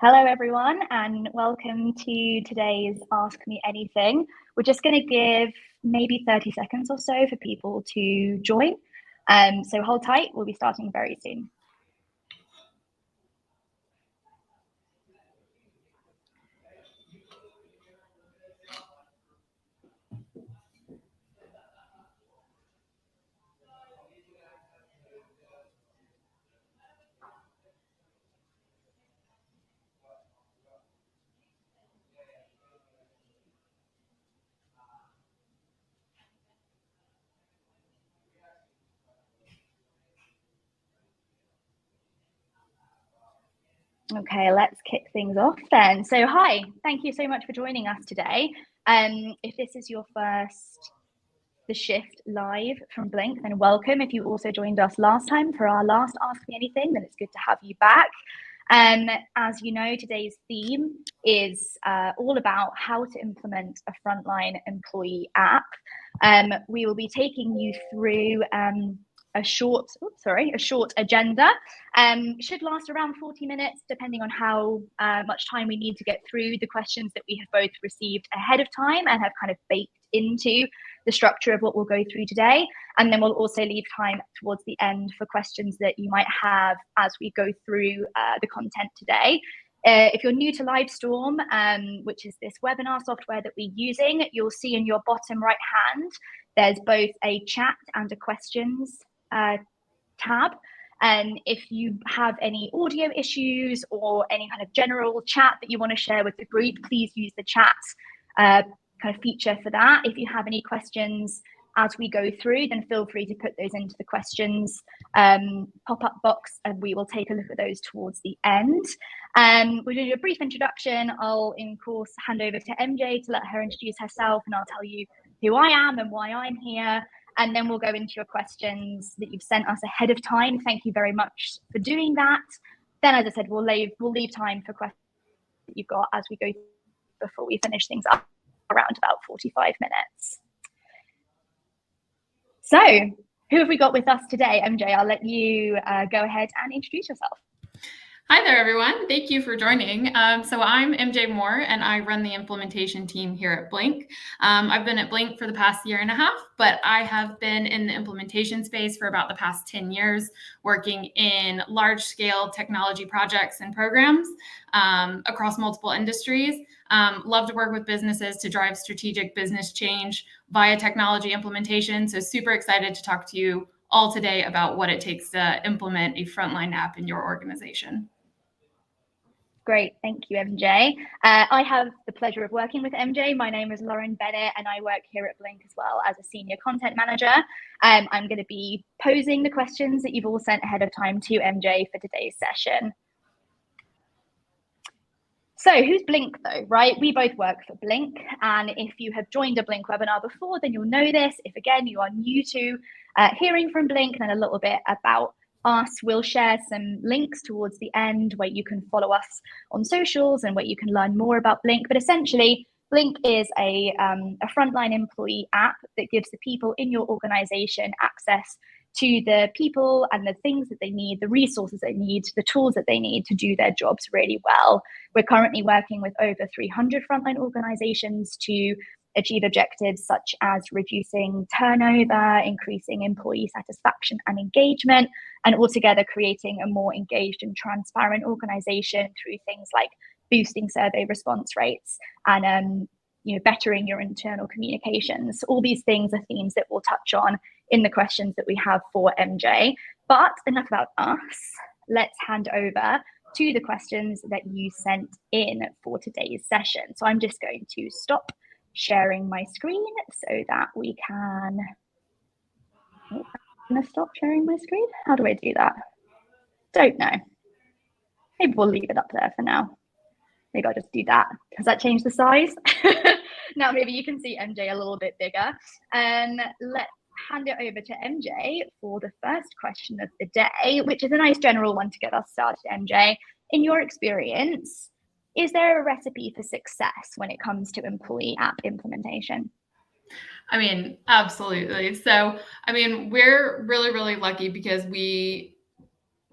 Hello, everyone, and welcome to today's Ask Me Anything. We're just going to give maybe 30 seconds or so for people to join. So hold tight, we'll be starting very soon. Okay, let's kick things off then. So hi, thank you so much for joining us today. If this is your first The Shift live from Blink, then welcome. If you also joined us last time for our last Ask Me Anything, then it's good to have you back. As you know, today's theme is all about how to implement a frontline employee app. We will be taking you through a short agenda. Should last around 40 minutes, depending on how much time we need to get through the questions that we have both received ahead of time and have kind of baked into the structure of what we'll go through today. And then we'll also leave time towards the end for questions that you might have as we go through the content today. If you're new to Livestorm, which is this webinar software that we're using, you'll see in your bottom right hand, there's both a chat and a questions tab. And if you have any audio issues or any kind of general chat that you want to share with the group, please use the chat kind of feature for that. If you have any questions as we go through, then feel free to put those into the questions pop-up box, and we will take a look at those towards the end. We're going to do a brief introduction. I'll, in course, hand over to MJ to let her introduce herself, and I'll tell you who I am and why I'm here. And then we'll go into your questions that you've sent us ahead of time. Thank you very much for doing that. Then, as I said, we'll leave time for questions that you've got as we go before we finish things up around about 45 minutes. So who have we got with us today? MJ, I'll let you go ahead and introduce yourself. Hi there, everyone. Thank you for joining. So I'm MJ Moore, and I run the implementation team here at Blink. I've been at Blink for the past year and a half, but I have been in the implementation space for about the past 10 years, working in large-scale technology projects and programs across multiple industries. Love to work with businesses to drive strategic business change via technology implementation. So super excited to talk to you all today about what it takes to implement a frontline app in your organization. Great, thank you, MJ. I have the pleasure of working with MJ. My name is Lauren Bennett, and I work here at Blink as well as a senior content manager. I'm going to be posing the questions that you've all sent ahead of time to MJ for today's session. So who's Blink though, right? We both work for Blink, and if you have joined a Blink webinar before, then you'll know this. If again, you are new to hearing from Blink, then a little bit about us. We'll share some links towards the end where you can follow us on socials and where you can learn more about Blink. But essentially, Blink is a frontline employee app that gives the people in your organization access to the people and the things that they need, the resources they need, the tools that they need to do their jobs really well. We're currently working with over 300 frontline organizations to achieve objectives such as reducing turnover, increasing employee satisfaction and engagement, and altogether creating a more engaged and transparent organization through things like boosting survey response rates and bettering your internal communications. All these things are themes that we'll touch on in the questions that we have for MJ. But enough about us. Let's hand over to the questions that you sent in for today's session. So I'm just going to stop sharing my screen so that we can... I'm going to stop sharing my screen. How do I do that? Don't know. Maybe we'll leave it up there for now. Maybe I'll just do that. Does that change the size? Now maybe you can see MJ a little bit bigger. Let's hand it over to MJ for the first question of the day, which is a nice general one to get us started. MJ, in your experience, is there a recipe for success when it comes to employee app implementation? I mean, absolutely. So, I mean, we're really, really lucky because we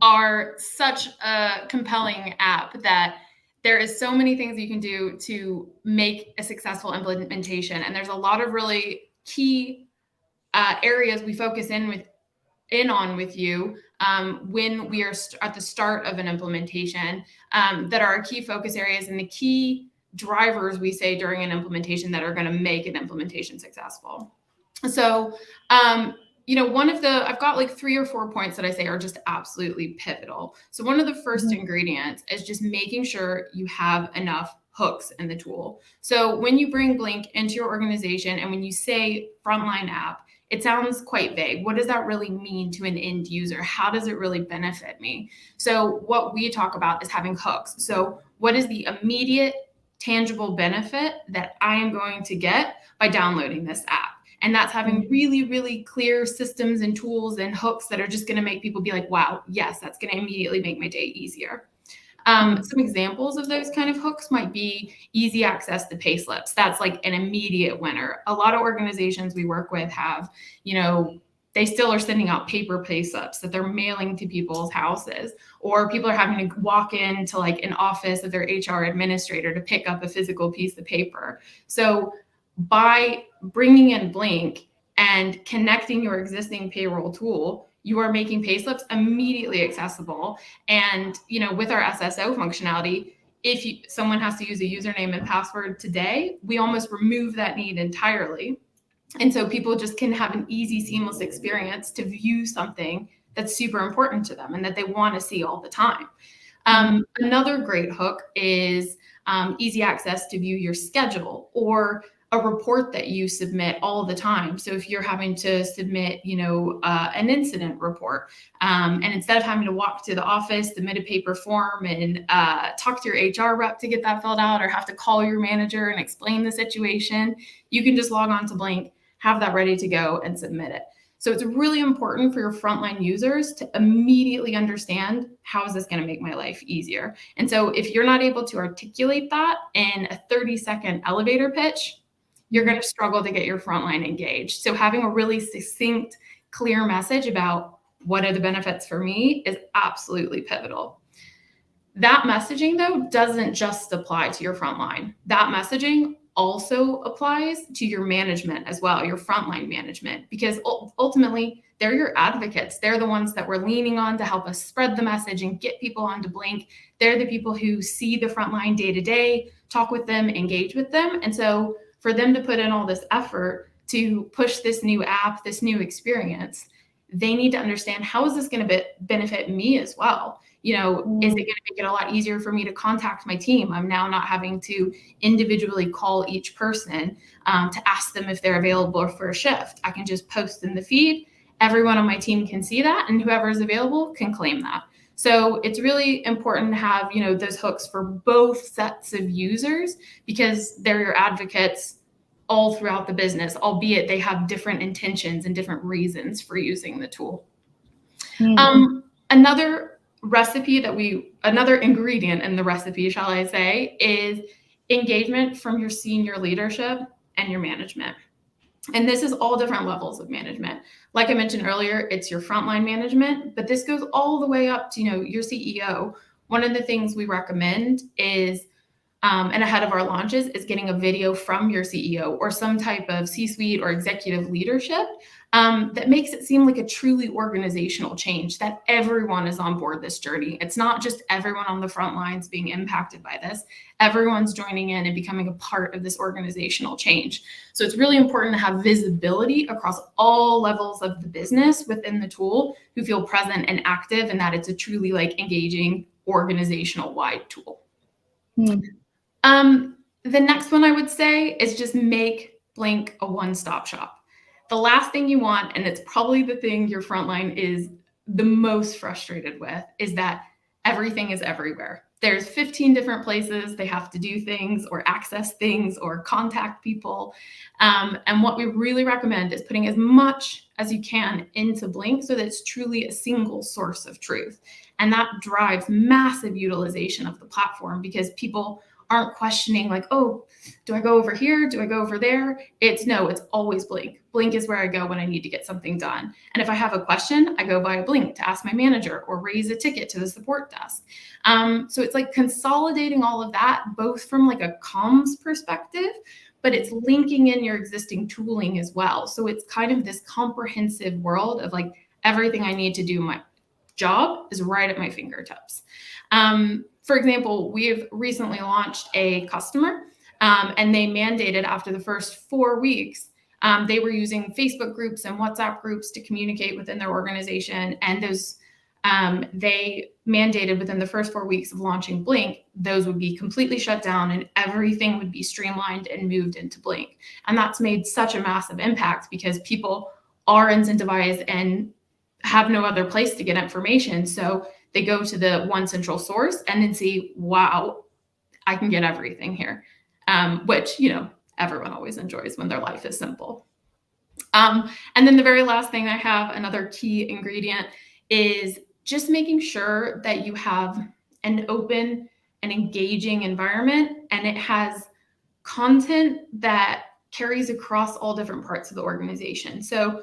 are such a compelling app that there is so many things you can do to make a successful implementation. And there's a lot of really key areas we focus in on with you when we are at the start of an implementation that are our key focus areas and the key drivers we say during an implementation that are going to make an implementation successful. So, I've got like 3 or 4 points that I say are just absolutely pivotal. So one of the first ingredients is just making sure you have enough hooks in the tool. So when you bring Blink into your organization and when you say frontline app, it sounds quite vague. What does that really mean to an end user? How does it really benefit me? So what we talk about is having hooks. So what is the immediate tangible benefit that I am going to get by downloading this app? And that's having really, really clear systems and tools and hooks that are just going to make people be like, wow, yes, that's going to immediately make my day easier. Some examples of those kind of hooks might be easy access to pay slips. That's like an immediate winner. A lot of organizations we work with have, they still are sending out paper pay slips that they're mailing to people's houses, or people are having to walk into like an office of their HR administrator to pick up a physical piece of paper. So by bringing in Blink and connecting your existing payroll tool, you are making payslips immediately accessible. And, with our SSO functionality, if someone has to use a username and password today, we almost remove that need entirely. And so people just can have an easy, seamless experience to view something that's super important to them and that they want to see all the time. Another great hook is easy access to view your schedule or a report that you submit all the time. So if you're having to submit, an incident report, and instead of having to walk to the office, submit a paper form and talk to your HR rep to get that filled out, or have to call your manager and explain the situation, you can just log on to Blink, have that ready to go and submit it. So it's really important for your frontline users to immediately understand, how is this going to make my life easier? And so if you're not able to articulate that in a 30-second elevator pitch, you're going to struggle to get your frontline engaged. So having a really succinct, clear message about what are the benefits for me is absolutely pivotal. That messaging, though, doesn't just apply to your frontline. That messaging also applies to your management as well, your frontline management, because ultimately they're your advocates. They're the ones that we're leaning on to help us spread the message and get people onto Blink. They're the people who see the frontline day to day, talk with them, engage with them. And so for them to put in all this effort to push this new app, this new experience, they need to understand, how is this going to benefit me as well? Is it going to make it a lot easier for me to contact my team? I'm now not having to individually call each person to ask them if they're available for a shift. I can just post in the feed. Everyone on my team can see that, and whoever is available can claim that. So it's really important to have, those hooks for both sets of users, because they're your advocates all throughout the business, albeit they have different intentions and different reasons for using the tool. Another ingredient in the recipe, shall I say, is engagement from your senior leadership and your management. And this is all different levels of management. Like I mentioned earlier, it's your frontline management, but this goes all the way up to, your CEO. One of the things we recommend is, and ahead of our launches, is getting a video from your CEO or some type of C-suite or executive leadership that makes it seem like a truly organizational change, that everyone is on board this journey. It's not just everyone on the front lines being impacted by this. Everyone's joining in and becoming a part of this organizational change. So it's really important to have visibility across all levels of the business within the tool, who feel present and active, and that it's a truly engaging organizational wide tool. The next one I would say is just make Blink a one-stop shop. The last thing you want, and it's probably the thing your frontline is the most frustrated with, is that everything is everywhere. There's 15 different places they have to do things or access things or contact people. And what we really recommend is putting as much as you can into Blink so that it's truly a single source of truth. And that drives massive utilization of the platform, because people aren't questioning like, oh, do I go over here? Do I go over there? It's always Blink. Blink is where I go when I need to get something done. And if I have a question, I go via Blink to ask my manager or raise a ticket to the support desk. So it's like consolidating all of that, both from like a comms perspective, but it's linking in your existing tooling as well. So it's kind of this comprehensive world of like everything I need to do my job is right at my fingertips. For example, we've recently launched a customer and they mandated after the first 4 weeks, they were using Facebook groups and WhatsApp groups to communicate within their organization. And those they mandated within the first 4 weeks of launching Blink, those would be completely shut down and everything would be streamlined and moved into Blink. And that's made such a massive impact because people are incentivized and have no other place to get information. So they go to the one central source and then see, wow, I can get everything here, which, everyone always enjoys when their life is simple. And then the very last thing I have, another key ingredient, is just making sure that you have an open and engaging environment and it has content that carries across all different parts of the organization. So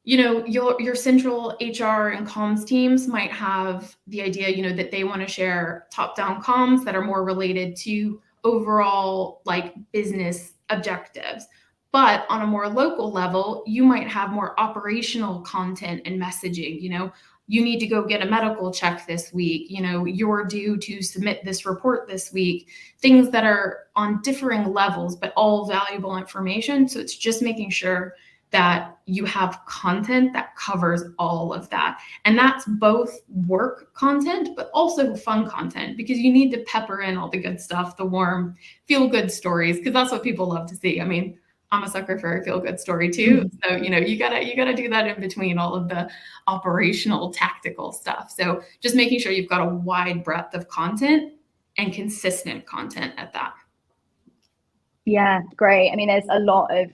your central HR and comms teams might have the idea, that they want to share top-down comms that are more related to overall like business objectives. But on a more local level, you might have more operational content and messaging. You need to go get a medical check this week. You're due to submit this report this week. Things that are on differing levels, but all valuable information. So it's just making sure that you have content that covers all of that. And that's both work content, but also fun content, because you need to pepper in all the good stuff, the warm, feel-good stories, because that's what people love to see. I mean, I'm a sucker for a feel-good story too. So, you gotta do that in between all of the operational, tactical stuff. So just making sure you've got a wide breadth of content and consistent content at that. Yeah, great. I mean, there's a lot of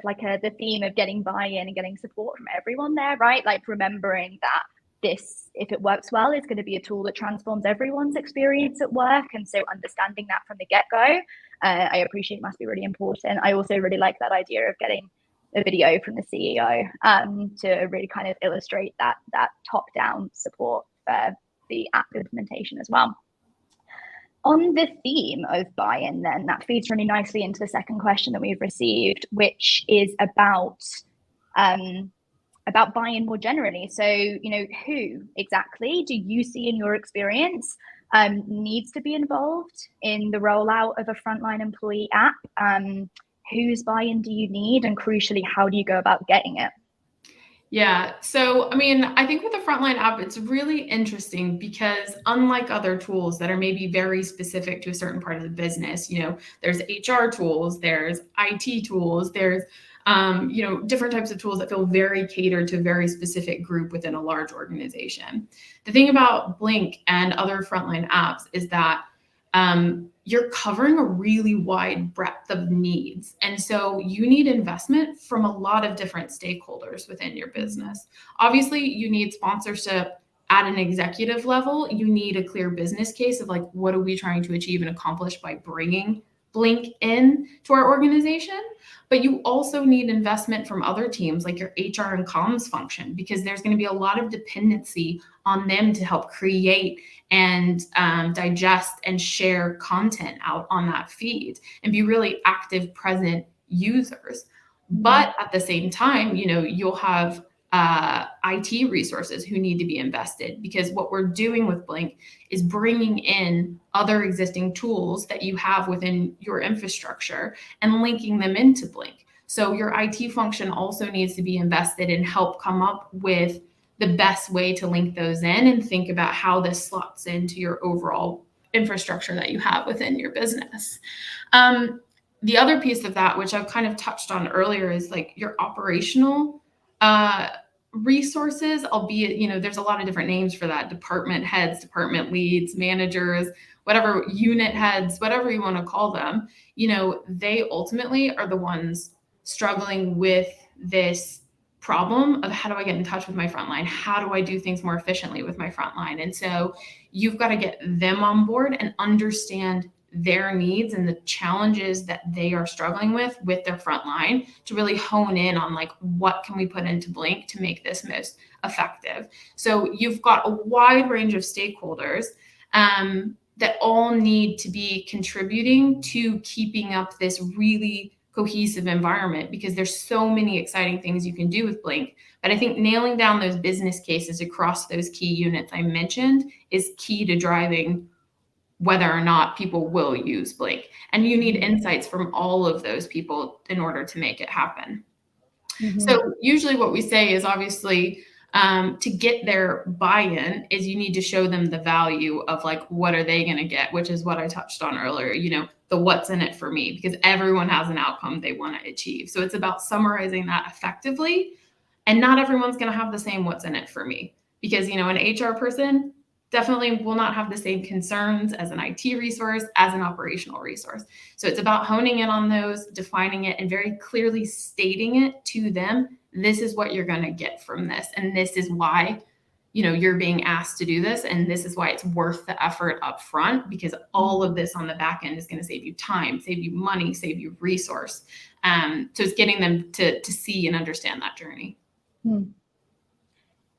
like the theme of getting buy-in and getting support from everyone there, right? Like remembering that this, if it works well, is going to be a tool that transforms everyone's experience at work. And so understanding that from the get-go, I appreciate must be really important. I also really like that idea of getting a video from the CEO to really kind of illustrate that top-down support for the app implementation as well. On the theme of buy-in, then, that feeds really nicely into the second question that we've received, which is about buy-in more generally. So, who exactly do you see in your experience needs to be involved in the rollout of a frontline employee app? Whose buy-in do you need? And crucially, how do you go about getting it? Yeah. So, I mean, I think with the Frontline app, it's really interesting because unlike other tools that are maybe very specific to a certain part of the business, there's HR tools, there's IT tools, there's, different types of tools that feel very catered to a very specific group within a large organization. The thing about Blink and other Frontline apps is that you're covering a really wide breadth of needs. And so you need investment from a lot of different stakeholders within your business. Obviously, you need sponsorship at an executive level. You need a clear business case of like, what are we trying to achieve and accomplish by bringing Blink in to our organization? But you also need investment from other teams like your HR and comms function, because there's going to be a lot of dependency on them to help create and digest and share content out on that feed and be really active, present users. But at the same time, you'll have IT resources who need to be invested, because what we're doing with Blink is bringing in other existing tools that you have within your infrastructure and linking them into Blink. So your IT function also needs to be invested and help come up with the best way to link those in and think about how this slots into your overall infrastructure that you have within your business. The other piece of that, which I've kind of touched on earlier, is like your operational resources, albeit, there's a lot of different names for that: department heads, department leads, managers, whatever, unit heads, whatever you want to call them. They ultimately are the ones struggling with this problem of how do I get in touch with my frontline? How do I do things more efficiently with my frontline? And so you've got to get them on board and understand their needs and the challenges that they are struggling with their frontline to really hone in on like, what can we put into Blink to make this most effective? So you've got a wide range of stakeholders that all need to be contributing to keeping up this really cohesive environment, because there's so many exciting things you can do with Blink. But I think nailing down those business cases across those key units I mentioned is key to driving whether or not people will use Blink. And you need insights from all of those people in order to make it happen. Mm-hmm. So usually what we say is obviously to get their buy-in is you need to show them the value of like, what are they going to get, which is what I touched on earlier, the what's in it for me, because everyone has an outcome they want to achieve. So it's about summarizing that effectively, and not everyone's going to have the same what's in it for me, because, an HR person definitely will not have the same concerns as an IT resource, as an operational resource. So it's about honing in on those, defining it, and very clearly stating it to them. This is what you're going to get from this. And this is why, you're being asked to do this. And this is why it's worth the effort up front, because all of this on the back end is going to save you time, save you money, save you resource. So it's getting them to see and understand that journey.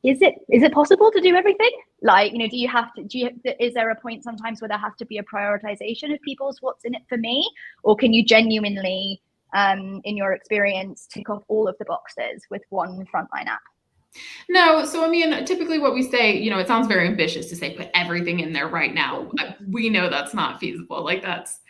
Is it possible to do everything? Like, is there a point sometimes where there has to be a prioritization of people's what's in it for me? Or can you genuinely, in your experience, tick off all of the boxes with one frontline app? No. So, typically what we say, it sounds very ambitious to say, put everything in there right now. We know that's not feasible. Like that's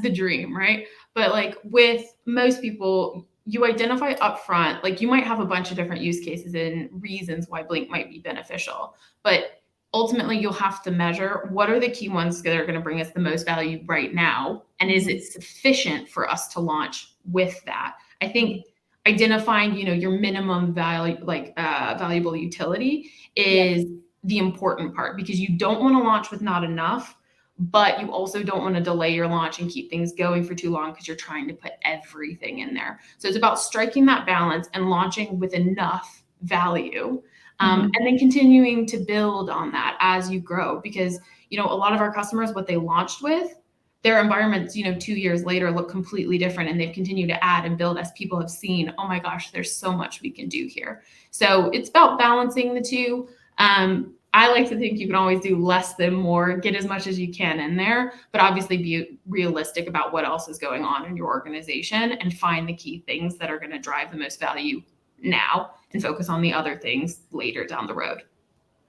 the dream, right? But like with most people, you identify upfront, like you might have a bunch of different use cases and reasons why Blink might be beneficial, but ultimately you'll have to measure what are the key ones that are going to bring us the most value right now. And is it sufficient for us to launch with that? I think identifying, your minimum value, valuable utility is the important part, because you don't want to launch with not enough, but you also don't want to delay your launch and keep things going for too long because you're trying to put everything in there. So it's about striking that balance and launching with enough value, and then continuing to build on that as you grow, because, a lot of our customers, what they launched with, their environments, 2 years later look completely different, and they've continued to add and build as people have seen, oh my gosh, there's so much we can do here. So it's about balancing the two. I like to think you can always do less than more, get as much as you can in there, but obviously be realistic about what else is going on in your organization and find the key things that are going to drive the most value now and focus on the other things later down the road.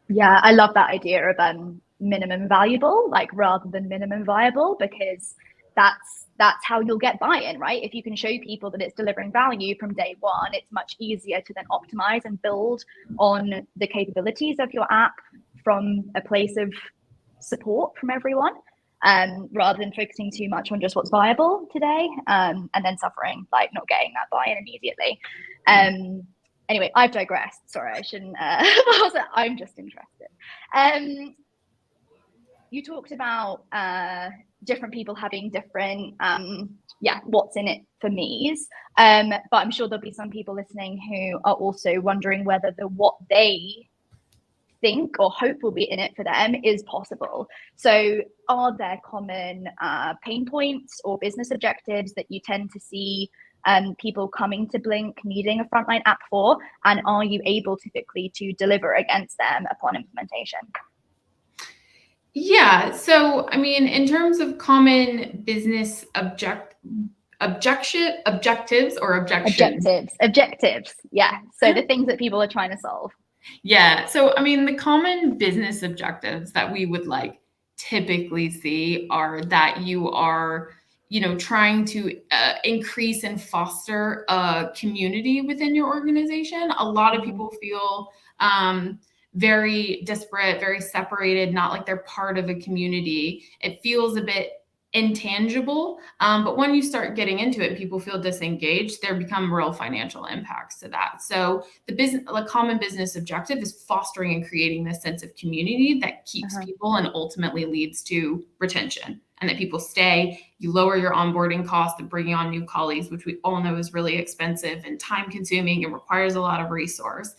Yeah, I love that idea of minimum valuable, like rather than minimum viable, because that's how you'll get buy-in, right? If you can show people that it's delivering value from day one, it's much easier to then optimize and build on the capabilities of your app from a place of support from everyone, rather than focusing too much on just what's viable today, and then suffering, like not getting that buy-in immediately. Anyway, I've digressed. Sorry, I shouldn't. I'm just interested. You talked about different people having different, what's in it for me's. But I'm sure there'll be some people listening who are also wondering whether what they think or hope will be in it for them is possible. So are there common pain points or business objectives that you tend to see people coming to Blink needing a frontline app for, and are you able typically to deliver against them upon implementation? Yeah. So, in terms of common business objectives or objections? Objectives. Yeah. So the things that people are trying to solve. Yeah. So, the common business objectives that we would typically see are that you are, trying to increase and foster a community within your organization. A lot of people feel very disparate, very separated, not like they're part of a community. It feels a bit intangible, but when you start getting into it, people feel disengaged, there become real financial impacts to that. So the common business objective is fostering and creating this sense of community that keeps people and ultimately leads to retention and that people stay. You lower your onboarding cost of bringing on new colleagues, which we all know is really expensive and time consuming and requires a lot of resource.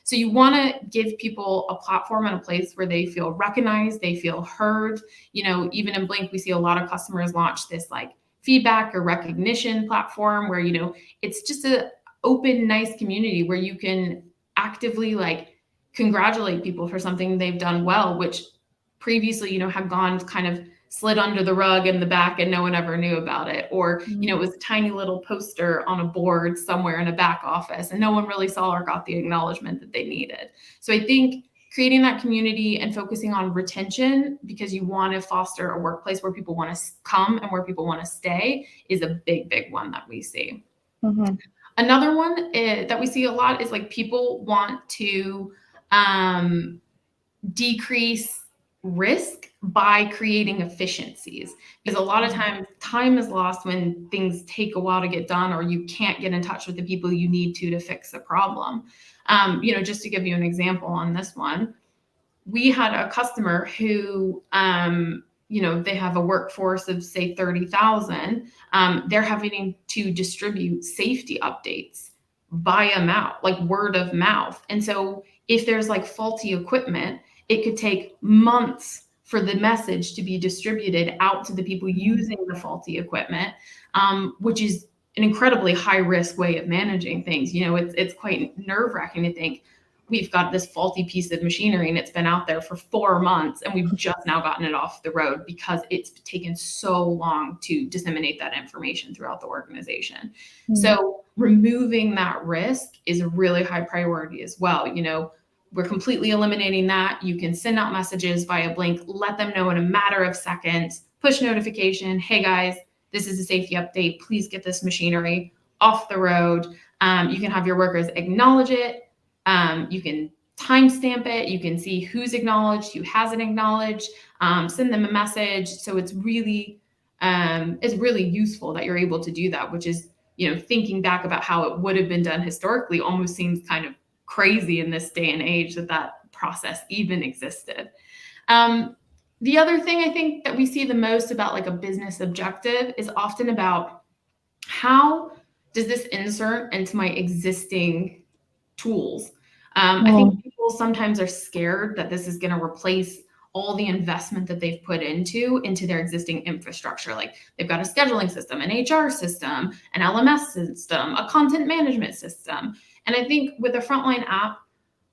So you want to give people a platform and a place where they feel recognized, they feel heard. Even in Blink, we see a lot of customers launch this like feedback or recognition platform where, it's just a open, nice community where you can actively like congratulate people for something they've done well, which previously, had gone kind of slid under the rug in the back and no one ever knew about it. Or, it was a tiny little poster on a board somewhere in a back office and no one really saw or got the acknowledgement that they needed. So I think creating that community and focusing on retention, because you want to foster a workplace where people want to come and where people want to stay, is a big, big one that we see. Mm-hmm. Another one that we see a lot is like people want to decrease risk by creating efficiencies, because a lot of times time is lost when things take a while to get done or you can't get in touch with the people you need to fix the problem. Just to give you an example on this one, we had a customer who they have a workforce of say 30,000. They're having to distribute safety updates via mouth, like word of mouth. And so if there's like faulty equipment, it could take months for the message to be distributed out to the people using the faulty equipment, which is an incredibly high risk way of managing things. It's quite nerve-wracking to think we've got this faulty piece of machinery and it's been out there for 4 months and we've just now gotten it off the road because it's taken so long to disseminate that information throughout the organization. Mm-hmm. So removing that risk is a really high priority as well. We're completely eliminating that. You can send out messages via Blink, let them know in a matter of seconds, push notification, hey guys, this is a safety update. Please get this machinery off the road. You can have your workers acknowledge it. You can timestamp it. You can see who's acknowledged, who hasn't acknowledged, send them a message. So it's really useful that you're able to do that, which is, thinking back about how it would have been done historically almost seems kind of crazy in this day and age that process even existed. The other thing I think that we see the most about like a business objective is often about how does this insert into my existing tools? I think people sometimes are scared that this is going to replace all the investment that they've put into their existing infrastructure. Like they've got a scheduling system, an HR system, an LMS system, a content management system. And I think with a Frontline app,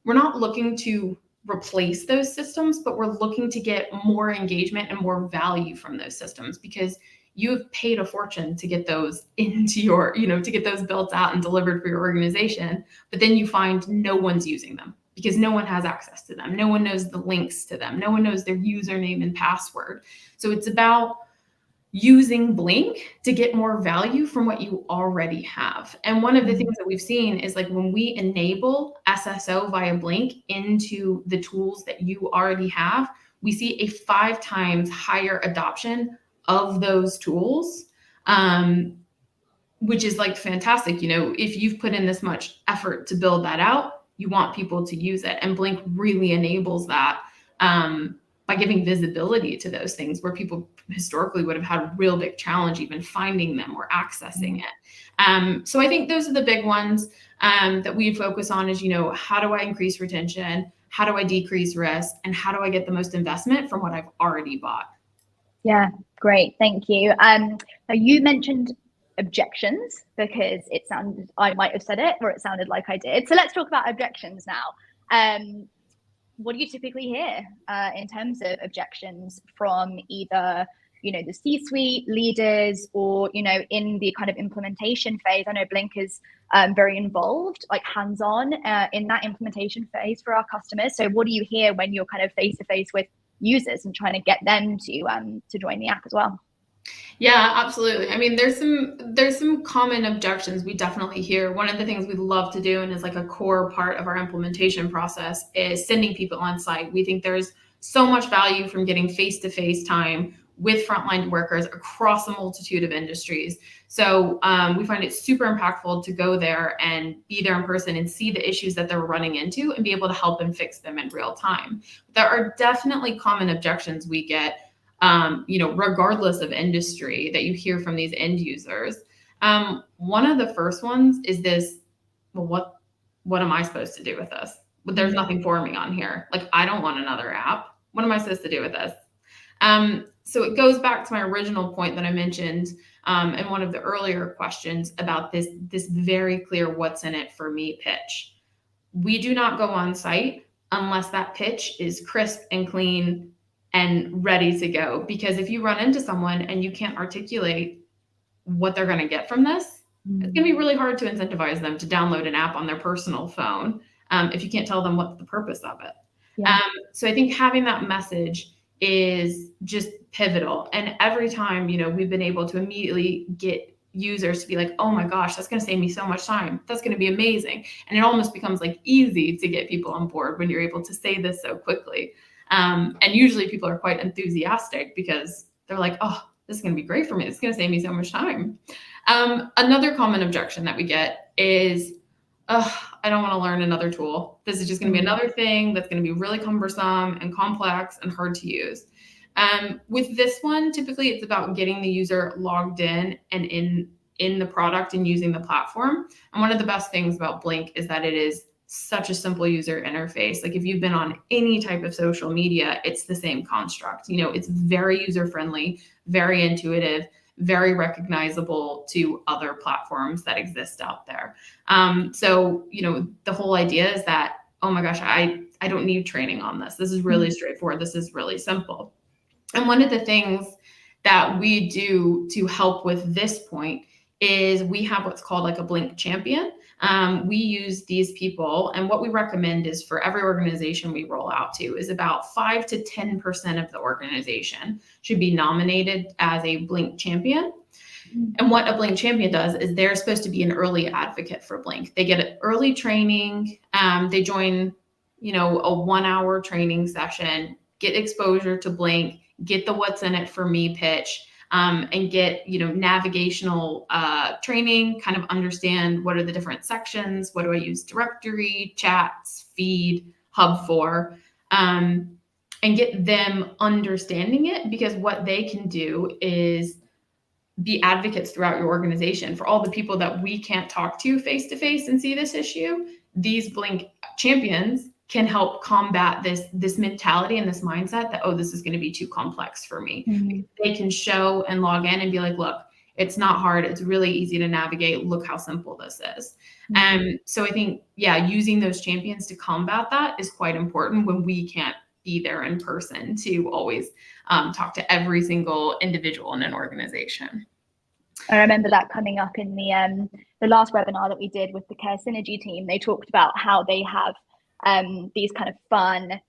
we're not looking to replace those systems, but we're looking to get more engagement and more value from those systems, because you've paid a fortune to get those into your, to get those built out and delivered for your organization. But then you find no one's using them because no one has access to them. No one knows the links to them. No one knows their username and password. So it's about using Blink to get more value from what you already have. And one of the things that we've seen is like when we enable SSO via Blink into the tools that you already have, we see a 5 times higher adoption of those tools, which is like fantastic. If you've put in this much effort to build that out, you want people to use it. And Blink really enables that by giving visibility to those things where people historically would have had a real big challenge even finding them or accessing it. So I think those are the big ones that we focus on is, how do I increase retention? How do I decrease risk? And how do I get the most investment from what I've already bought? Yeah, great. Thank you. Now you mentioned objections because it sounded, I might have said it or it sounded like I did. So let's talk about objections now. What do you typically hear in terms of objections from either, the C-suite leaders or, in the kind of implementation phase? I know Blink is very involved, like hands-on in that implementation phase for our customers. So what do you hear when you're kind of face-to-face with users and trying to get them to join the app as well? Yeah, absolutely. I mean, there's some common objections we definitely hear. One of the things we love to do and is like a core part of our implementation process is sending people on site. We think there's so much value from getting face-to-face time with frontline workers across a multitude of industries. So we find it super impactful to go there and be there in person and see the issues that they're running into and be able to help and fix them in real time. There are definitely common objections we get. regardless of industry that you hear from these end users. One of the first ones is this, well, what am I supposed to do with this? But there's nothing for me on here. Like, I don't want another app. What am I supposed to do with this? So it goes back to my original point that I mentioned in one of the earlier questions about this very clear what's in it for me pitch. We do not go on site unless that pitch is crisp and clean and ready to go. Because if you run into someone and you can't articulate what they're going to get from this, it's going to be really hard to incentivize them to download an app on their personal phone if you can't tell them what's the purpose of it. Yeah. So I think having that message is just pivotal. And every time, we've been able to immediately get users to be like, oh my gosh, that's going to save me so much time. That's going to be amazing. And it almost becomes like easy to get people on board when you're able to say this so quickly. And usually people are quite enthusiastic because they're like, oh, this is going to be great for me. It's going to save me so much time. Another common objection that we get is, I don't want to learn another tool. This is just going to be another thing that's going to be really cumbersome and complex and hard to use. With this one, typically it's about getting the user logged in and in the product and using the platform. And one of the best things about Blink is that it is such a simple user interface. Like if you've been on any type of social media, it's the same construct. It's very user-friendly, very intuitive, very recognizable to other platforms that exist out there. So, the whole idea is that, oh my gosh, I don't need training on this. This is really straightforward. This is really simple. And one of the things that we do to help with this point is we have what's called like a Blink champion. We use these people, and what we recommend is for every organization we roll out to is about 5 to 10% of the organization should be nominated as a Blink champion. And what a Blink champion does is they're supposed to be an early advocate for Blink. They get an early training. They join, a 1-hour training session, get exposure to Blink, get the what's in it for me pitch. And get, navigational training, kind of understand what are the different sections, what do I use directory, chats, feed, hub for, and get them understanding it, because what they can do is be advocates throughout your organization for all the people that we can't talk to face and see this issue. These Blink champions can help combat this mentality and this mindset that, oh, this is going to be too complex for me. They can show and log in and be like, look, it's not hard. It's really easy to navigate. Look how simple this is. So I think, using those champions to combat that is quite important when we can't be there in person to always talk to every single individual in an organization. I remember that coming up in the last webinar that we did with the Care Synergy team. They talked about how they have these kind of fun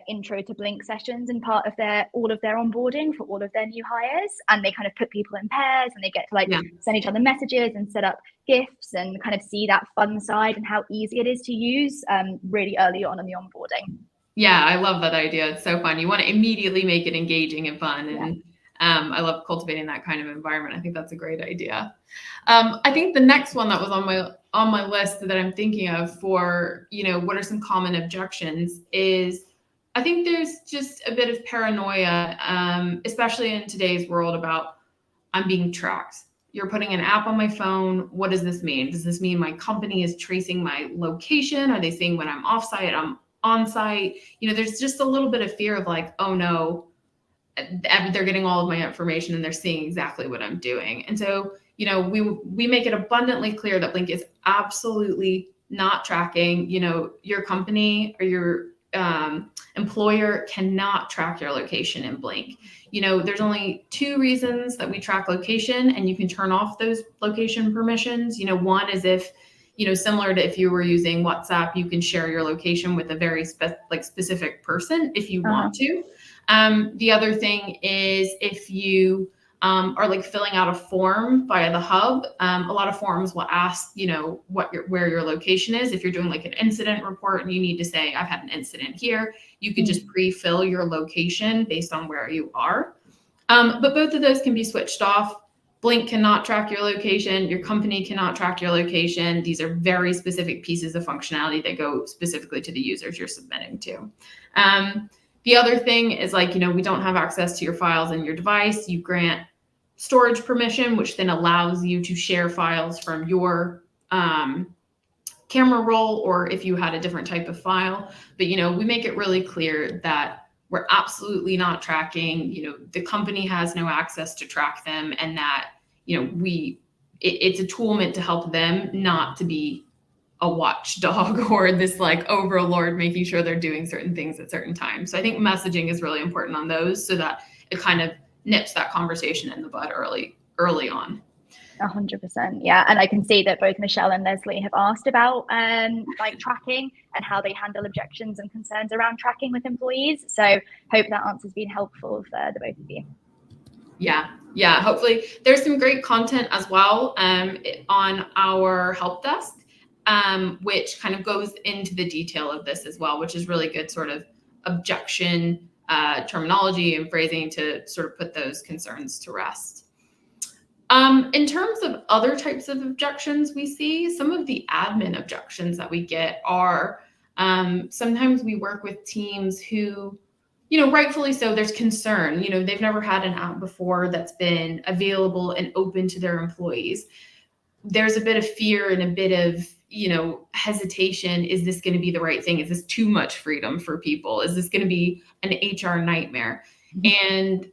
intro to Blink sessions and part of all of their onboarding for all of their new hires, and they kind of put people in pairs and they get to send each other messages and set up gifts and kind of see that fun side and how easy it is to use really early on in the onboarding. Yeah, I love that idea. It's so fun. You want to immediately make it engaging and fun. And I love cultivating that kind of environment. I think that's a great idea. I think the next one that was on my list that I'm thinking of for, what are some common objections is, I think there's just a bit of paranoia, especially in today's world, about I'm being tracked. You're putting an app on my phone. What does this mean? Does this mean my company is tracing my location? Are they saying when I'm offsite, I'm on site? There's just a little bit of fear of like, oh no, they're getting all of my information and they're seeing exactly what I'm doing. And so, we make it abundantly clear that Blink is absolutely not tracking. Your company or your employer cannot track your location in Blink. There's only 2 reasons that we track location, and you can turn off those location permissions. One is if, similar to if you were using WhatsApp, you can share your location with a very specific person if you want to. The other thing is if you are filling out a form via the hub, a lot of forms will ask, where your location is. If you're doing an incident report and you need to say, I've had an incident here, you can just pre-fill your location based on where you are. But both of those can be switched off. Blink cannot track your location. Your company cannot track your location. These are very specific pieces of functionality that go specifically to the users you're submitting to. The other thing is like, we don't have access to your files in your device. You grant storage permission, which then allows you to share files from your camera roll, or if you had a different type of file. But, we make it really clear that we're absolutely not tracking, the company has no access to track them, and that, it's a tool meant to help them, not to be a watchdog or this like overlord making sure they're doing certain things at certain times. So I think messaging is really important on those, so that it kind of nips that conversation in the bud early on. 100%. Yeah. And I can see that both Michelle and Leslie have asked about like tracking and how they handle objections and concerns around tracking with employees. So hope that answer's been helpful for the both of you. Yeah. Hopefully there's some great content as well on our help desk, which kind of goes into the detail of this as well, which is really good sort of objection terminology and phrasing to sort of put those concerns to rest. In terms of other types of objections we see, some of the admin objections that we get are sometimes we work with teams who, rightfully so, there's concern. They've never had an app before that's been available and open to their employees. There's a bit of fear and a bit of, hesitation. Is this going to be the right thing? Is this too much freedom for people? Is this going to be an HR nightmare? And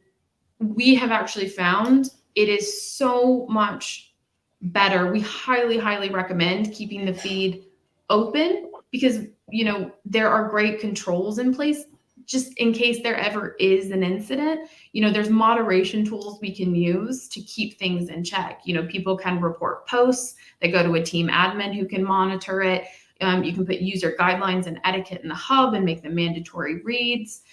we have actually found it is so much better. We highly, highly recommend keeping the feed open because, there are great controls in place just in case there ever is an incident. There's moderation tools we can use to keep things in check. People can report posts. They go to a team admin who can monitor it. You can put user guidelines and etiquette in the hub and make them mandatory reads.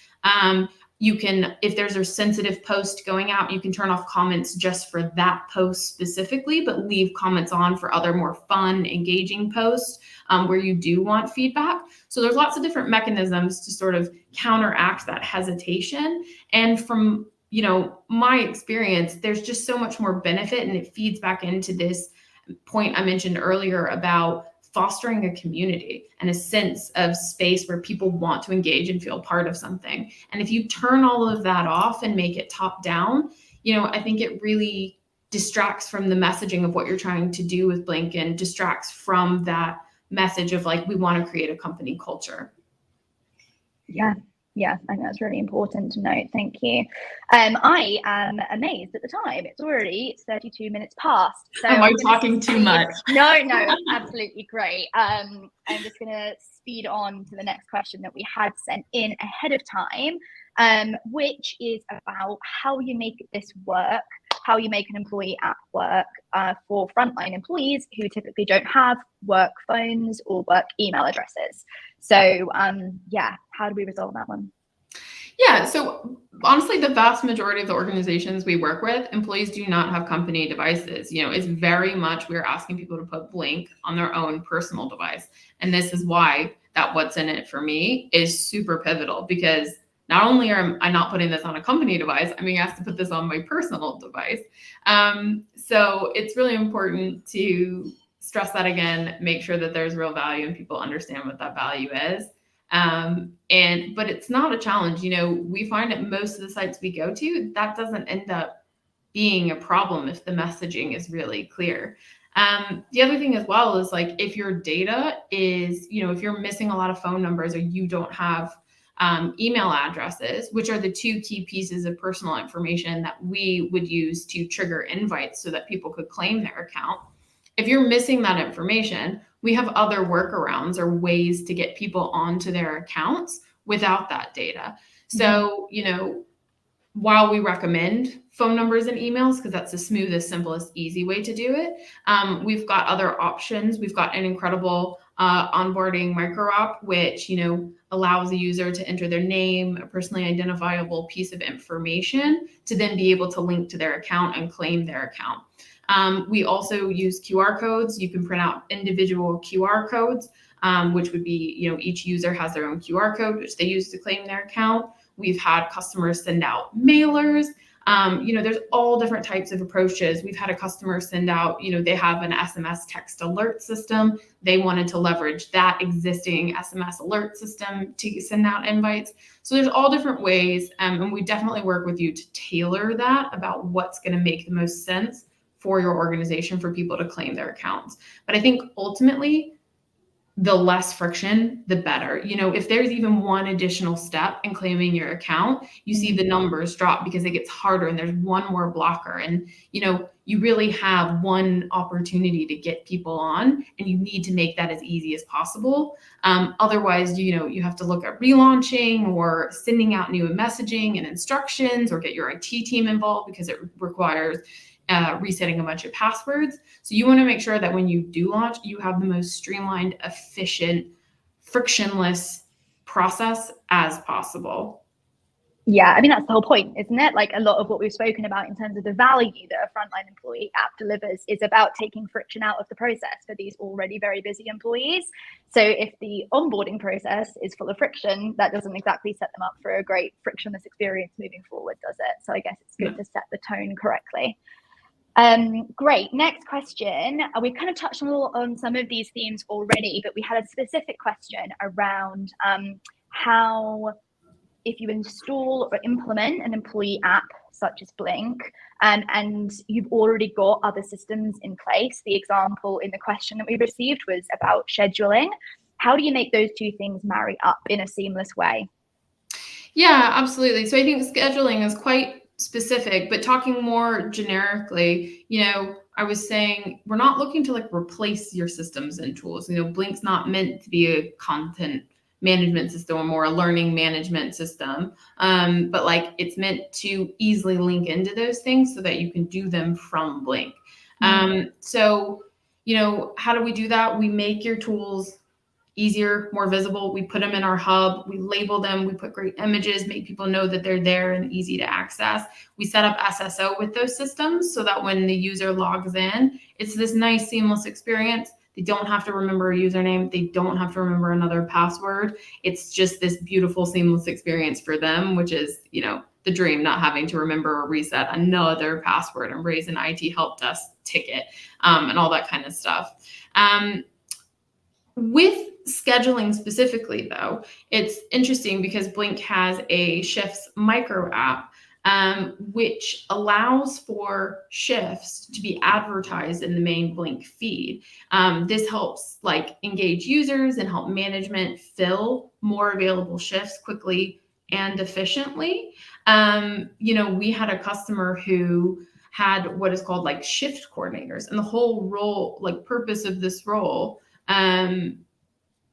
You can, if there's a sensitive post going out, you can turn off comments just for that post specifically, but leave comments on for other more fun, engaging posts where you do want feedback. So there's lots of different mechanisms to sort of counteract that hesitation. And from, my experience, there's just so much more benefit, and it feeds back into this point I mentioned earlier about fostering a community and a sense of space where people want to engage and feel part of something. And if you turn all of that off and make it top down, I think it really distracts from the messaging of what you're trying to do with Blink, and distracts from that message of like, we want to create a company culture. Yeah, I think that's really important to note. Thank you. I am amazed at the time. It's already 32 minutes past. So am I talking too much? No, absolutely great. I'm just going to speed on to the next question that we had sent in ahead of time, which is about how you make this work, how you make an employee app work for frontline employees who typically don't have work phones or work email addresses. So how do we resolve that one? Yeah, so honestly, the vast majority of the organizations we work with, employees do not have company devices. It's very much we're asking people to put Blink on their own personal device. And this is why that what's in it for me is super pivotal, because not only am I not putting this on a company device, I'm being asked to put this on my personal device. So it's really important to stress that again, make sure that there's real value and people understand what that value is. But it's not a challenge. We find at most of the sites we go to, that doesn't end up being a problem if the messaging is really clear. The other thing as well is like, if your data is, if you're missing a lot of phone numbers, or you don't have email addresses, which are the two key pieces of personal information that we would use to trigger invites so that people could claim their account. If you're missing that information, we have other workarounds or ways to get people onto their accounts without that data. So, while we recommend phone numbers and emails, because that's the smoothest, simplest, easy way to do it, we've got other options. We've got an incredible onboarding micro app, which, allows the user to enter their name, a personally identifiable piece of information, to then be able to link to their account and claim their account. We also use QR codes. You can print out individual QR codes, which would be, each user has their own QR code, which they use to claim their account. We've had customers send out mailers. There's all different types of approaches. We've had a customer send out, they have an SMS text alert system. They wanted to leverage that existing SMS alert system to send out invites. So there's all different ways, and we definitely work with you to tailor that about what's going to make the most sense for your organization for people to claim their accounts. But I think ultimately, the less friction, the better. If there's even one additional step in claiming your account, you see the numbers drop because it gets harder and there's one more blocker. And, you really have one opportunity to get people on, and you need to make that as easy as possible. Otherwise, you have to look at relaunching or sending out new messaging and instructions, or get your IT team involved because it requires resetting a bunch of passwords. So you want to make sure that when you do launch, you have the most streamlined, efficient, frictionless process as possible. Yeah, I mean, that's the whole point, isn't it? Like, a lot of what we've spoken about in terms of the value that a frontline employee app delivers is about taking friction out of the process for these already very busy employees. So if the onboarding process is full of friction, that doesn't exactly set them up for a great frictionless experience moving forward, does it? So I guess it's good to set the tone correctly. Great. Next question. We kind of touched on some of these themes already, but we had a specific question around how, if you install or implement an employee app such as Blink, and you've already got other systems in place, the example in the question that we received was about scheduling. How do you make those two things marry up in a seamless way? Yeah, absolutely. So I think scheduling is quite specific, but talking more generically, I was saying we're not looking to replace your systems and tools. Blink's not meant to be a content management system or more a learning management system, but it's meant to easily link into those things so that you can do them from Blink. So how do we do that? We make your tools easier, more visible. We put them in our hub, we label them, we put great images, make people know that they're there and easy to access. We set up SSO with those systems so that when the user logs in, it's this nice seamless experience. They don't have to remember a username. They don't have to remember another password. It's just this beautiful seamless experience for them, which is, the dream, not having to remember or reset another password and raise an IT help desk ticket, and all that kind of stuff. With scheduling specifically, though, it's interesting because Blink has a shifts micro app, which allows for shifts to be advertised in the main Blink feed. This helps engage users and help management fill more available shifts quickly and efficiently. We had a customer who had what is called shift coordinators, and the whole role, purpose of this role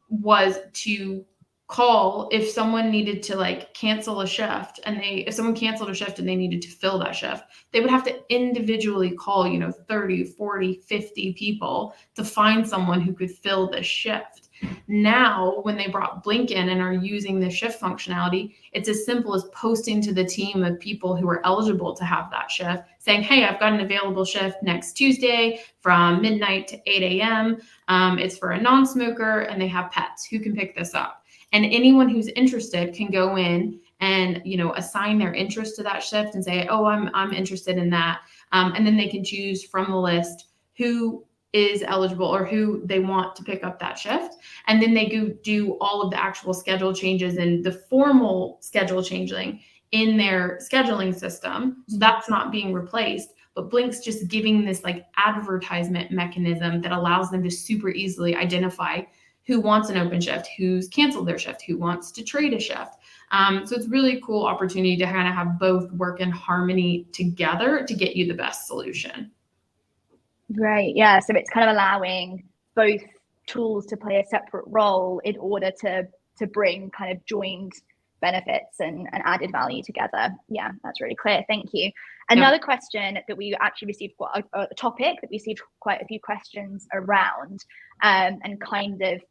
was to call if someone needed to cancel a shift, and if someone canceled a shift and they needed to fill that shift, they would have to individually call 30, 40, 50 people to find someone who could fill this shift. Now, when they brought Blink in and are using the shift functionality, it's as simple as posting to the team of people who are eligible to have that shift, saying, hey, I've got an available shift next Tuesday from midnight to 8 a.m. It's for a non-smoker and they have pets. Who can pick this up? And anyone who's interested can go in and, assign their interest to that shift and say, oh, I'm interested in that. And then they can choose from the list who is eligible or who they want to pick up that shift. And then they go do all of the actual schedule changes and the formal schedule changing in their scheduling system. So that's not being replaced, but Blink's just giving this advertisement mechanism that allows them to super easily identify who wants an open shift, who's canceled their shift, who wants to trade a shift. So it's really a cool opportunity to kind of have both work in harmony together to get you the best solution. Great. Yeah. So it's kind of allowing both tools to play a separate role in order to bring kind of joined benefits and added value together. Yeah, that's really clear. Thank you. Another question that we actually received, a topic that we received quite a few questions around, and kind of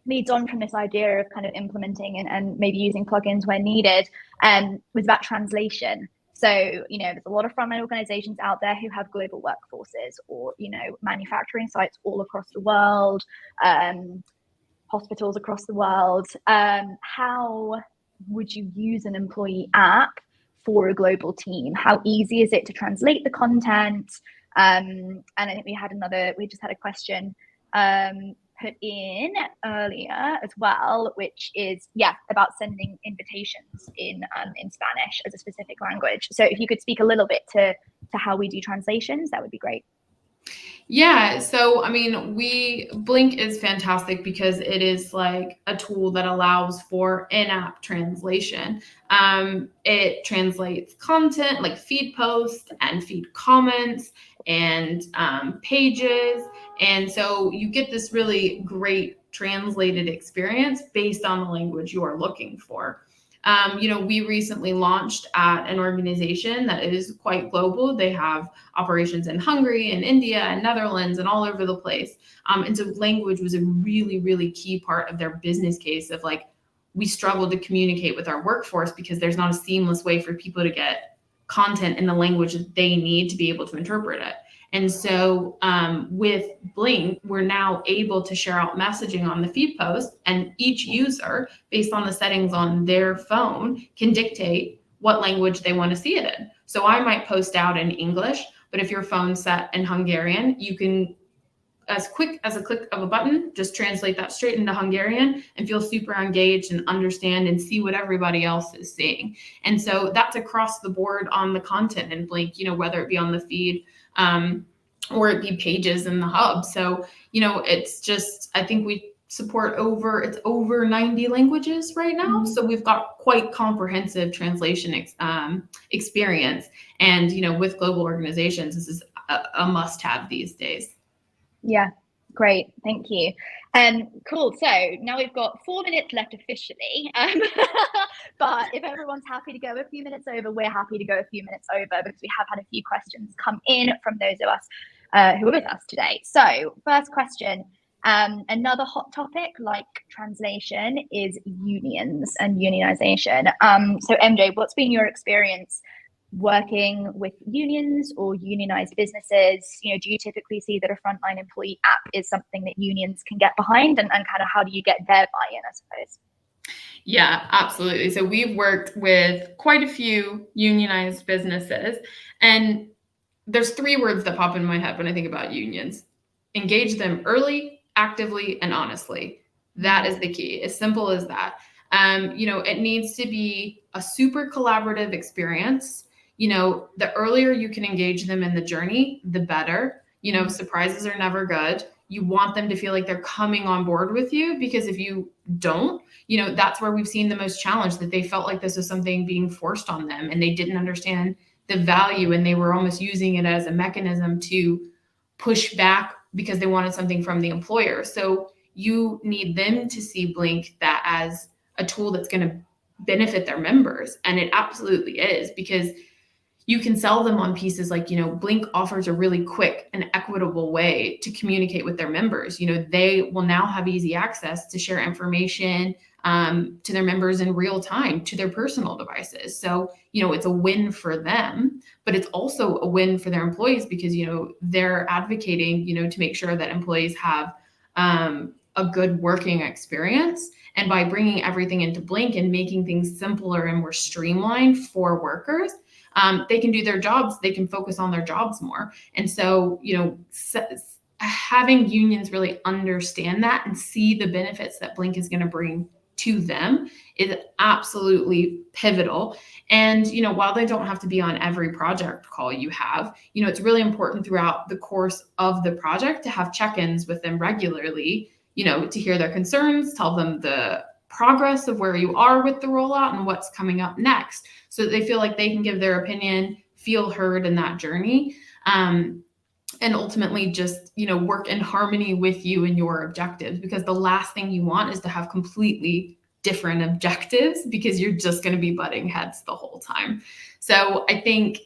leads on from this idea of kind of implementing and maybe using plugins where needed, was about translation. So, there's a lot of frontline organizations out there who have global workforces or, manufacturing sites all across the world, hospitals across the world. How would you use an employee app for a global team? How easy is it to translate the content? And I think we just had a question put in earlier as well, which is about sending invitations in Spanish as a specific language. So if you could speak a little bit to how we do translations, that would be great. Yeah, so I mean, Blink is fantastic because it is like a tool that allows for in-app translation. It translates content like feed posts and feed comments and pages. And so you get this really great translated experience based on the language you are looking for. We recently launched at an organization that is quite global. They have operations in Hungary and India and Netherlands and all over the place. And so language was a really, really key part of their business case of like, we struggle to communicate with our workforce because there's not a seamless way for people to get content in the language that they need to be able to interpret it. And so with Blink, we're now able to share out messaging on the feed post, and each user, based on the settings on their phone, can dictate what language they want to see it in. So I might post out in English, but if your phone's set in Hungarian, you can, as quick as a click of a button, just translate that straight into Hungarian and feel super engaged and understand and see what everybody else is seeing. And so that's across the board on the content in Blink, whether it be on the feed, or it be pages in the hub. So, it's just, I think we support over 90 languages right now. So we've got quite comprehensive translation experience. And, with global organizations, this is a must-have these days. Yeah, great. Thank you. Cool. So now we've got 4 minutes left officially. But if everyone's happy to go a few minutes over, we're happy to go a few minutes over because we have had a few questions come in from those of us who are with us today. So first question, another hot topic like translation is unions and unionization. So MJ, what's been your experience working with unions or unionized businesses? Do you typically see that a frontline employee app is something that unions can get behind, and kind of how do you get their buy-in, I suppose? Yeah, absolutely. So we've worked with quite a few unionized businesses, and there's 3 words that pop in my head when I think about unions: engage them early, actively, and honestly. That is the key. As simple as that. It needs to be a super collaborative experience. The earlier you can engage them in the journey, the better. Surprises are never good. You want them to feel like they're coming on board with you, because if you don't, that's where we've seen the most challenge, that they felt like this was something being forced on them and they didn't understand the value, and they were almost using it as a mechanism to push back because they wanted something from the employer. So you need them to see Blink that as a tool that's going to benefit their members. And it absolutely is, because you can sell them on pieces like, Blink offers a really quick and equitable way to communicate with their members. They will now have easy access to share information to their members in real time to their personal devices. So, it's a win for them, but it's also a win for their employees because, they're advocating, to make sure that employees have a good working experience. And by bringing everything into Blink and making things simpler and more streamlined for workers, they can do their jobs. They can focus on their jobs more. And so, having unions really understand that and see the benefits that Blink is going to bring to them is absolutely pivotal. And, while they don't have to be on every project call you have, it's really important throughout the course of the project to have check-ins with them regularly, to hear their concerns, tell them the progress of where you are with the rollout and what's coming up next, so that they feel like they can give their opinion, feel heard in that journey, and ultimately just, work in harmony with you and your objectives, because the last thing you want is to have completely different objectives, because you're just going to be butting heads the whole time. So I think,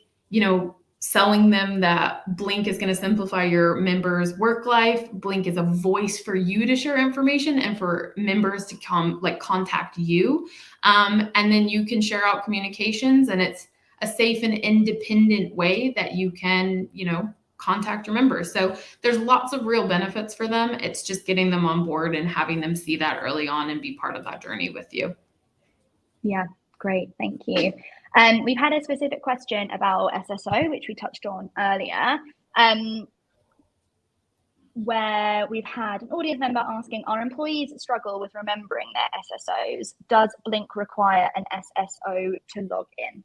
selling them that Blink is going to simplify your members' work life. Blink is a voice for you to share information and for members to contact you. And then you can share out communications, and it's a safe and independent way that you can, contact your members. So there's lots of real benefits for them. It's just getting them on board and having them see that early on and be part of that journey with you. Yeah, Great, thank you. We've had a specific question about SSO, which we touched on earlier, where we've had an audience member asking, our employees struggle with remembering their SSOs. Does Blink require an SSO to log in?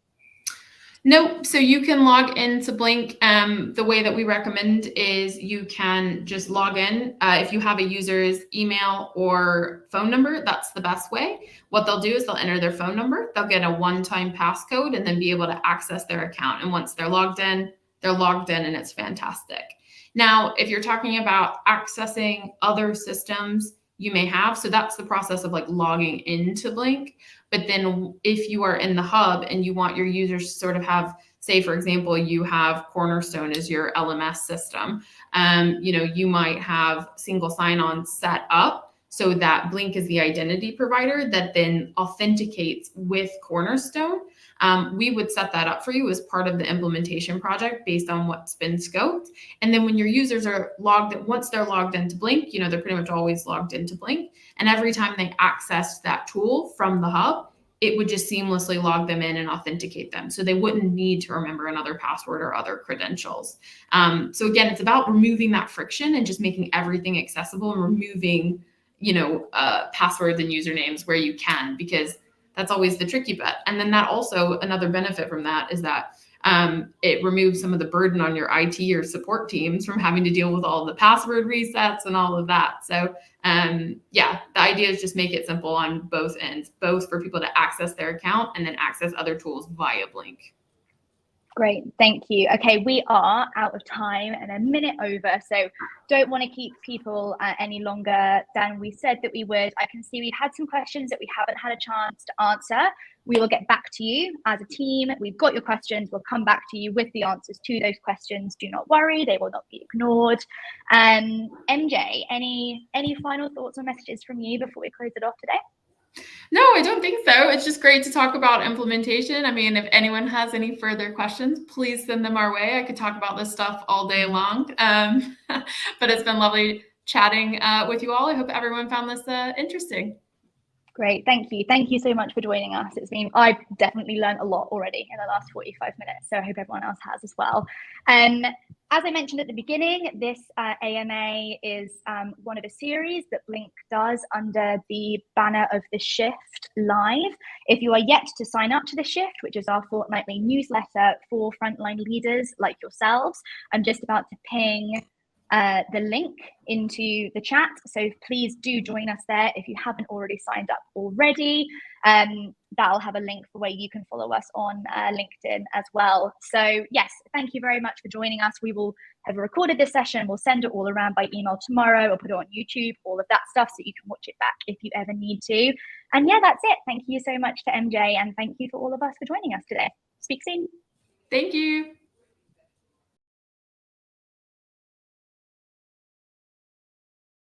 No, so you can log into Blink. The way that we recommend is you can just log in. If you have a user's email or phone number, that's the best way. What they'll do is they'll enter their phone number, they'll get a one-time passcode, and then be able to access their account. And once they're logged in, and it's fantastic. Now, if you're talking about accessing other systems you may have, so that's the process of like logging into Blink. But then if you are in the hub and you want your users to sort of have, say, for example, you have Cornerstone as your LMS system, you might have single sign-on set up so that Blink is the identity provider that then authenticates with Cornerstone. We would set that up for you as part of the implementation project based on what's been scoped. And then when your users are logged in, once they're logged into Blink, they're pretty much always logged into Blink. And every time they accessed that tool from the hub, it would just seamlessly log them in and authenticate them. So they wouldn't need to remember another password or other credentials. So again, it's about removing that friction and just making everything accessible and removing, passwords and usernames where you can, because that's always the tricky bit. And then that also, another benefit from that is that it removes some of the burden on your IT or support teams from having to deal with all the password resets and all of that. So the idea is just make it simple on both ends, both for people to access their account and then access other tools via Blink. Great, thank you. Okay, we are out of time and a minute over, so don't want to keep people any longer than we said that we would. I can see we've had some questions that we haven't had a chance to answer. We will get back to you as a team. We've got your questions. We'll come back to you with the answers to those questions. Do not worry, they will not be ignored. MJ, any final thoughts or messages from you before we close it off today? No, I don't think so. It's just great to talk about implementation. I mean, if anyone has any further questions, please send them our way. I could talk about this stuff all day long. But it's been lovely chatting with you all. I hope everyone found this interesting. Great, thank you. Thank you so much for joining us. I've definitely learned a lot already in the last 45 minutes, so I hope everyone else has as well. As I mentioned at the beginning, this AMA is one of a series that Blink does under the banner of the Shift Live. If you are yet to sign up to the Shift, which is our fortnightly newsletter for frontline leaders like yourselves, I'm just about to ping the link into the chat, so please do join us there if you haven't already signed up already. That'll have a link for where you can follow us on LinkedIn as well. So yes, thank you very much for joining us. We will have recorded this session. We'll send it all around by email tomorrow. We'll put it on YouTube, all of that stuff, so you can watch it back if you ever need to. And yeah, that's it. Thank you so much to MJ, and thank you for all of us for joining us today. Speak soon. Thank you.